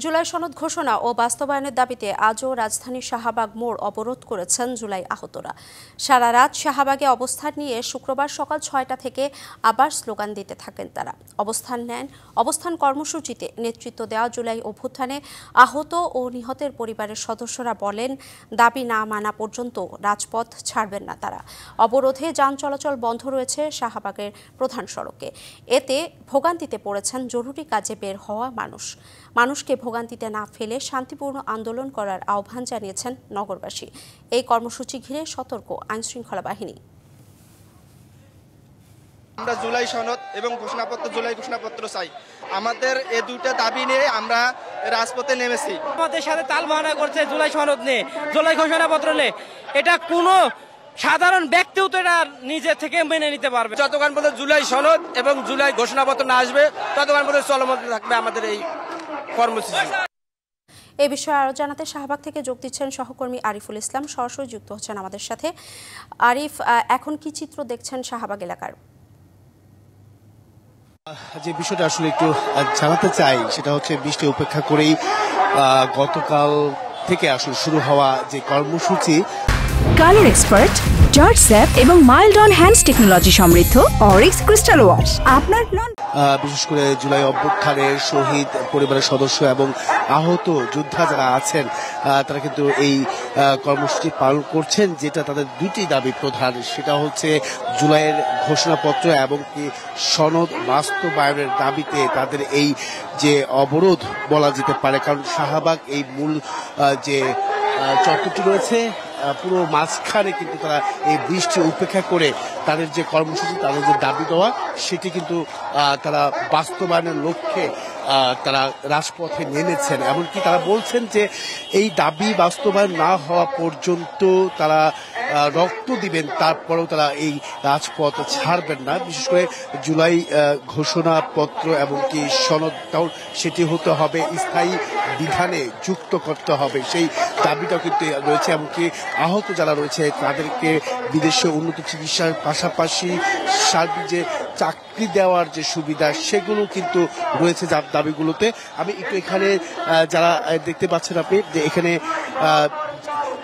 জুলাই সনদ ঘোষণা ও বাস্তবায়নের দাবিতে আজও রাজধানীর শাহবাগ মোড় অবরোধ করেছেন জুলাই আহতরা। সারা রাত শাহবাগে অবস্থান নিয়ে শুক্রবার সকাল ৬টা থেকে আবার স্লোগান দিতে থাকেন তারা। অবস্থান কর্মসূচিতে নেতৃত্ব দেওয়া জুলাই অভ্যুত্থানে আহত ও নিহতের পরিবারের সদস্যরা বলেন, দাবি না মানা পর্যন্ত রাজপথ ছাড়বেন না তারা। অবরোধে যান চলাচল বন্ধ রয়েছে শাহবাগের প্রধান সড়কে। এতে ভোগান্তিতে পড়েছেন জরুরি কাজে বের হওয়া মানুষকে ভোগান্তিতে না ফেলে শান্তিপূর্ণ আন্দোলন করার আহ্বান জানিয়েছেন নগরবাসী। এই কর্মসূচি ঘিরে সতর্ক আইনশৃঙ্খলা বাহিনী। আমরা জুলাই সনদ এবং জুলাই ঘোষণাপত্র চাই। আমাদের এই দুইটা দাবি নিয়ে আমরা রাজপথে নেমেছি। আমাদের সাথে তাল বাহানা করছে জুলাই সনদ নিয়ে, জুলাই ঘোষণাপত্র নিয়ে। এটা কোনো সাধারণ ব্যক্তিও তো এটা নিজে থেকে মেনে নিতে পারবে। যতক্ষণ পর্যন্ত জুলাই সনদ এবং জুলাই ঘোষণাপত্র না আসবে ততক্ষণ পর্যন্ত চলমান থাকবে আমাদের এই কর্মসূচি। এই বিষয়ে আরো জানাতে শাহবাগ থেকে যোগ দিচ্ছেন সহকর্মী আরিফুল ইসলাম, সরাসরি যুক্ত হচ্ছেন আমাদের সাথে। আরিফ, এখন কি চিত্র দেখছেন শাহবাগ এলাকার? যে বিষয়টা আসলে একটু জানাতে চাই সেটা হচ্ছে বৃষ্টি উপেক্ষা করেই গতকাল থেকে আসলে শুরু হওয়া যে কর্মসূচি কালার এক্সপার্ট, জর্জ স্যাপ এবং মাইল্ড অন হ্যান্ডস টেকনোলজি সমৃদ্ধ অরিক্স ক্রিস্টাল ওয়াশ আপনার বিশেষ করে জুলাই অভ্যুত্থানের শহীদ পরিবারের সদস্য এবং আহত যোদ্ধা যারা আছেন তারা কিন্তু এই কর্মসূচি পালন করছেন, যেটা তাদের দুটি দাবি প্রধান। সেটা হচ্ছে জুলাইয়ের ঘোষণাপত্র এবং কি সনদ বাস্তবায়নের দাবিতে তাদের এই যে অবরোধ বলা যেতে পারে। কারণ শাহবাগ এই মূল যে চত্বরটি রয়েছে পুরো মাঝখানে কিন্তু তারা এই বৃষ্টি উপেক্ষা করে তাদের যে কর্মসূচি, তাদের যে দাবি দেওয়া, সেটি কিন্তু তারা বাস্তবায়নের লক্ষ্যে তারা রাজপথে নেমেছেন। এমনকি তারা বলছেন যে এই দাবি বাস্তবায়ন না হওয়া পর্যন্ত তারা রক্ত দিবেন, তারপরেও তারা এই রাজপথ ছাড়বেন না। বিশেষ করে জুলাই ঘোষণাপত্র এবং কি সনদটাও সেটি হতে হবে, স্থায়ী বিধানে যুক্ত করতে হবে, সেই দাবিটাও কিন্তু রয়েছে। এমনকি আহত যারা রয়েছে তাদেরকে বিদেশে উন্নত চিকিৎসার পাশাপাশি সার্বিক যে চাকরি দেওয়ার যে সুবিধা সেগুলো কিন্তু রয়েছে দাবিগুলোতে। আমি একটু এখানে যারা দেখতে পাচ্ছেন আপনি যে এখানে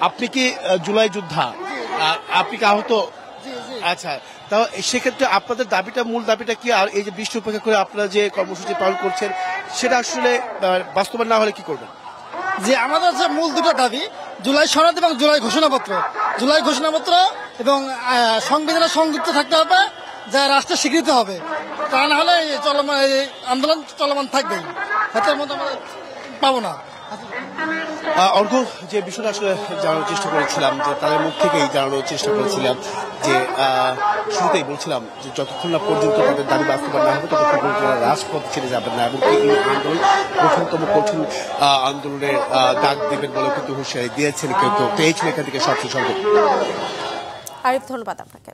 আপনি কি জুলাই যোদ্ধা, আপনি কি আহত? আচ্ছা, তাও সেক্ষেত্রে আপনাদের দাবিটা, মূল দাবিটা কি? আর এই যে বৃষ্টি উপেক্ষা করে আপনারা যে কর্মসূচি পালন করছেন সেটা আসলে বাস্তবায়ন না হলে কি করবেন? যে আমাদের হচ্ছে মূল দুটো দাবি, জুলাই সনদ এবং জুলাই ঘোষণাপত্র। জুলাই ঘোষণাপত্র এবং সংবিধানে সংযুক্ত থাকতে হবে, যা রাষ্ট্রের স্বীকৃতি হবে। তা না হলে চলমান আন্দোলন চলমান থাকবেই, হাতের মতো আমরা পাবো না। অর্ঘ, যে বিষয়টা আসলে জানানোর চেষ্টা করেছিলাম, যে তাদের মুখ থেকেই জানানোর চেষ্টা করেছিলাম যে শুরুতেই বলছিলাম যে যতক্ষণ না পর্যন্ত তাদের দাবি বাস্তবায়ন না হবে ততক্ষণ পর্যন্ত তারা রাজপথ ছেড়ে যাবেন না, এবং এই আন্দোলন কঠিন আন্দোলনের ডাক দেবেন বলে কিন্তু হুঁশিয়ারি দিয়েছেন কেউ কেউ। তো এই ছিল এখান থেকে সবচেয়ে সর্বোচ্চ। আরিফ, ধন্যবাদ আপনাকে।